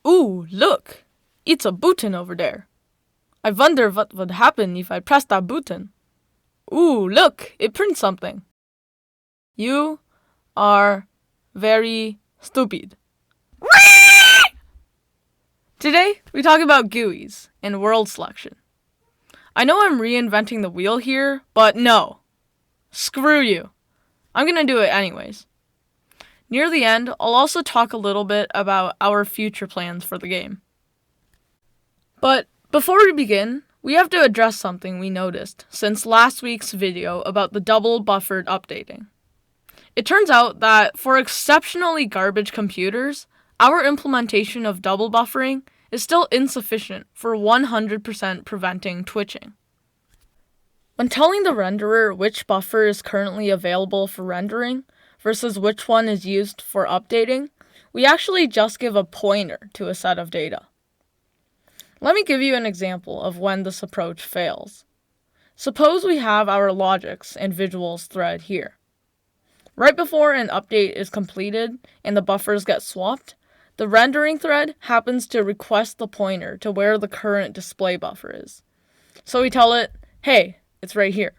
Ooh, look! It's a button over there. I wonder what would happen if I press that button. Ooh, look! It prints something. You are very stupid. Today, we talk about GUIs and world selection. I know I'm reinventing the wheel here, but no. Screw you. I'm gonna do it anyways. Near the end, I'll also talk a little bit about our future plans for the game. But before we begin, we have to address something we noticed since last week's video about the double buffered updating. It turns out that for exceptionally garbage computers, our implementation of double buffering is still insufficient for 100% preventing twitching. When telling the renderer which buffer is currently available for rendering versus which one is used for updating, we actually just give a pointer to a set of data. Let me give you an example of when this approach fails. Suppose we have our logics and visuals thread here. Right before an update is completed and the buffers get swapped, the rendering thread happens to request the pointer to where the current display buffer is. So we tell it, hey, it's right here.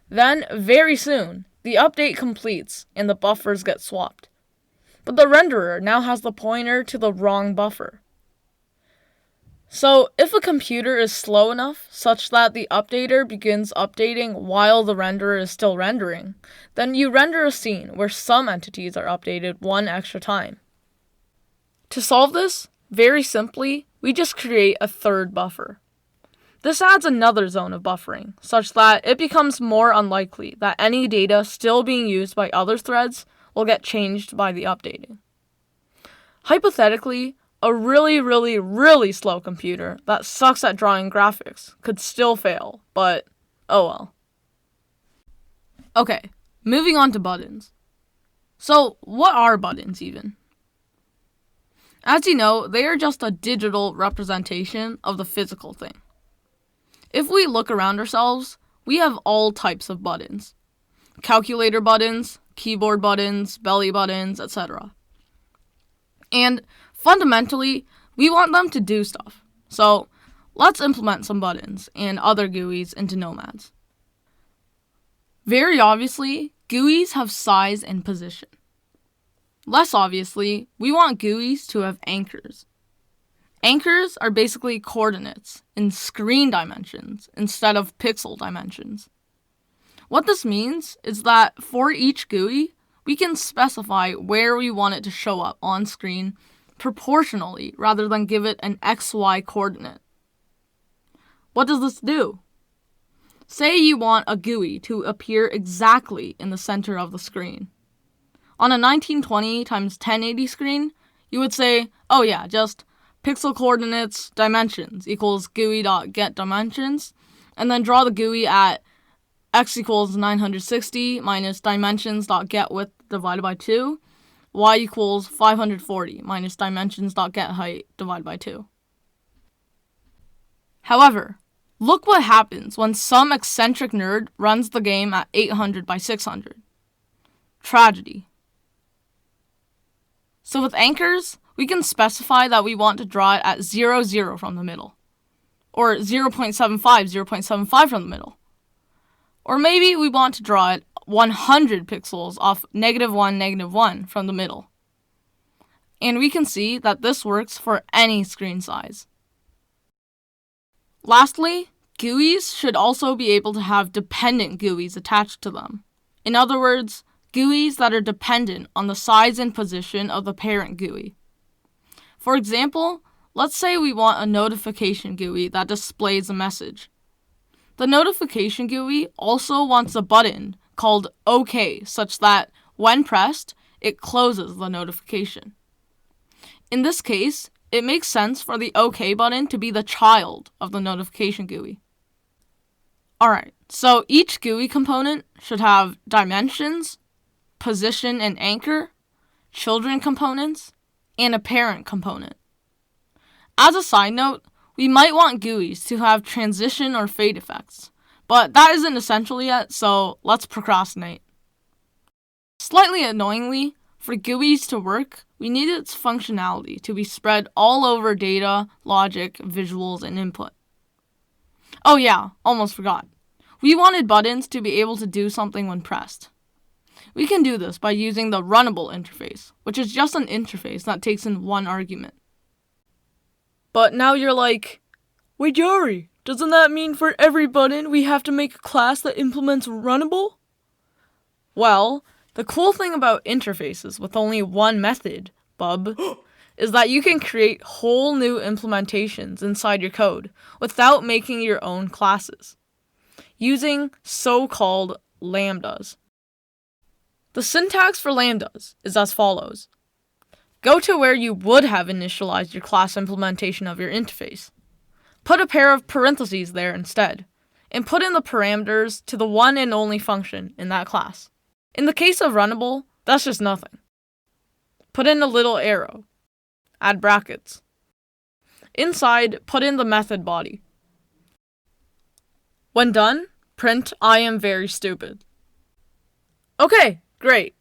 Then, very soon, the update completes and the buffers get swapped. But the renderer now has the pointer to the wrong buffer. So, if a computer is slow enough such that the updater begins updating while the renderer is still rendering, then you render a scene where some entities are updated one extra time. To solve this, very simply, we just create a third buffer. This adds another zone of buffering, such that it becomes more unlikely that any data still being used by other threads will get changed by the updating. Hypothetically, a really slow computer that sucks at drawing graphics could still fail, but oh well. Okay, moving on to buttons. So, what are buttons even? As you know, they are just a digital representation of the physical thing. If we look around ourselves, we have all types of buttons. Calculator buttons, keyboard buttons, belly buttons, etc. And fundamentally, we want them to do stuff. So, let's implement some buttons and other GUIs into Nomads. Very obviously, GUIs have size and position. Less obviously, we want GUIs to have anchors. Anchors are basically coordinates in screen dimensions instead of pixel dimensions. What this means is that for each GUI, we can specify where we want it to show up on screen proportionally rather than give it an XY coordinate. What does this do? Say you want a GUI to appear exactly in the center of the screen. On a 1920 x 1080 screen, you would say, oh yeah, just pixel coordinates dimensions equals GUI.getDimensions, and then draw the GUI at x equals 960 minus dimensions.getWidth divided by 2, y equals 540 minus dimensions.getHeight divided by 2. However, look what happens when some eccentric nerd runs the game at 800 by 600. Tragedy. So with anchors, we can specify that we want to draw it at 0, 0 from the middle, or 0.75, 0.75 from the middle. Or maybe we want to draw it 100 pixels off -1, -1 from the middle. And we can see that this works for any screen size. Lastly, GUIs should also be able to have dependent GUIs attached to them. In other words, GUIs that are dependent on the size and position of the parent GUI. For example, let's say we want a notification GUI that displays a message. The notification GUI also wants a button called OK such that, when pressed, it closes the notification. In this case, it makes sense for the OK button to be the child of the notification GUI. Alright, so each GUI component should have dimensions, position and anchor, children components, and a parent component. As a side note, we might want GUIs to have transition or fade effects, but that isn't essential yet, so let's procrastinate. Slightly annoyingly, For GUIs to work, we need its functionality to be spread all over data, logic, visuals, and input. Oh yeah, almost forgot. We wanted buttons to be able to do something when pressed. We can do this by using the runnable interface, which is just an interface that takes in one argument. But now you're like, wait, Jari, doesn't that mean for every button we have to make a class that implements runnable? Well, the cool thing about interfaces with only one method, bub, is that you can create whole new implementations inside your code without making your own classes, using so-called lambdas. The syntax for lambdas is as follows. Go to where you would have initialized your class implementation of your interface. Put a pair of parentheses there instead, and put in the parameters to the one and only function in that class. In the case of runnable, that's just nothing. Put in a little arrow. Add brackets. Inside, put in the method body. When done, print I am very stupid. Okay, great.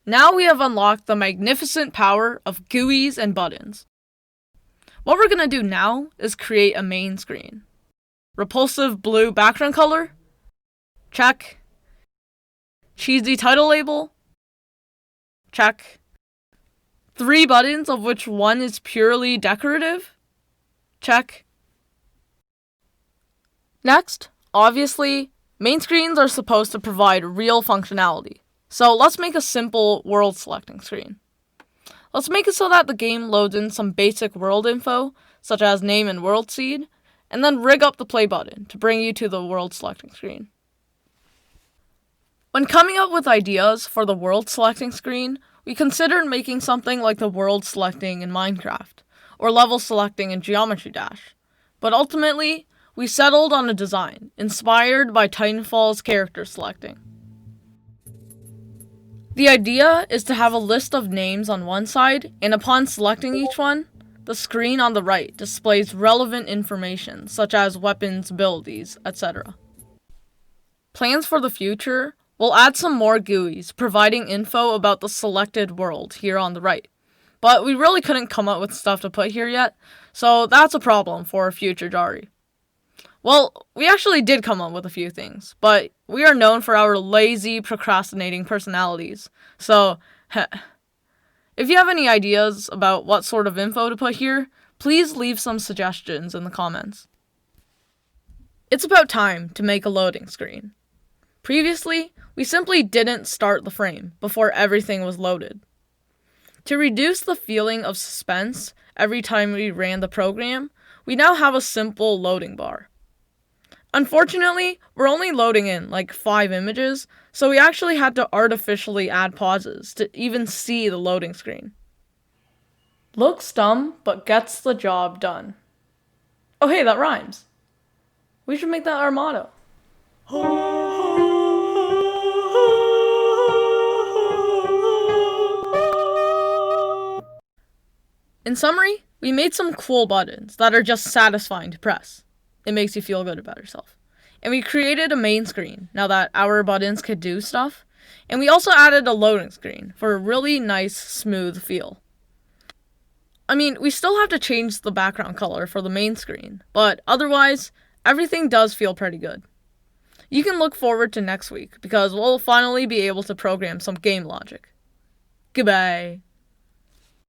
Now we have unlocked the magnificent power of GUIs and buttons. What we're gonna do now is create a main screen. Repulsive blue background color? Check. Cheesy title label? Check. 3 buttons of which one is purely decorative? Check. Next, obviously, main screens are supposed to provide real functionality. So let's make a simple world selecting screen. Let's make it so that the game loads in some basic world info, such as name and world seed, and then rig up the play button to bring you to the world selecting screen. When coming up with ideas for the world selecting screen, we considered making something like the world selecting in Minecraft, or level selecting in Geometry Dash. But ultimately, we settled on a design inspired by Titanfall's character selecting. The idea is to have a list of names on one side, and upon selecting each one, the screen on the right displays relevant information such as weapons, abilities, etc. Plans for the future will add some more GUIs providing info about the selected world here on the right, but we really couldn't come up with stuff to put here yet, so that's a problem for a future Jari. Well, we actually did come up with a few things, but we are known for our lazy, procrastinating personalities, so if you have any ideas about what sort of info to put here, please leave some suggestions in the comments. It's about time to make a loading screen. Previously, we simply didn't start the frame before everything was loaded. To reduce the feeling of suspense every time we ran the program, we now have a simple loading bar. Unfortunately, we're only loading in like 5 images, so we actually had to artificially add pauses to even see the loading screen. Looks dumb, but gets the job done. Oh hey, that rhymes. We should make that our motto. In summary, we made some cool buttons that are just satisfying to press. It makes you feel good about yourself. And we created a main screen now that our buttons could do stuff. And we also added a loading screen for a really nice, smooth feel. I mean, we still have to change the background color for the main screen, but otherwise, everything does feel pretty good. You can look forward to next week because we'll finally be able to program some game logic. Goodbye.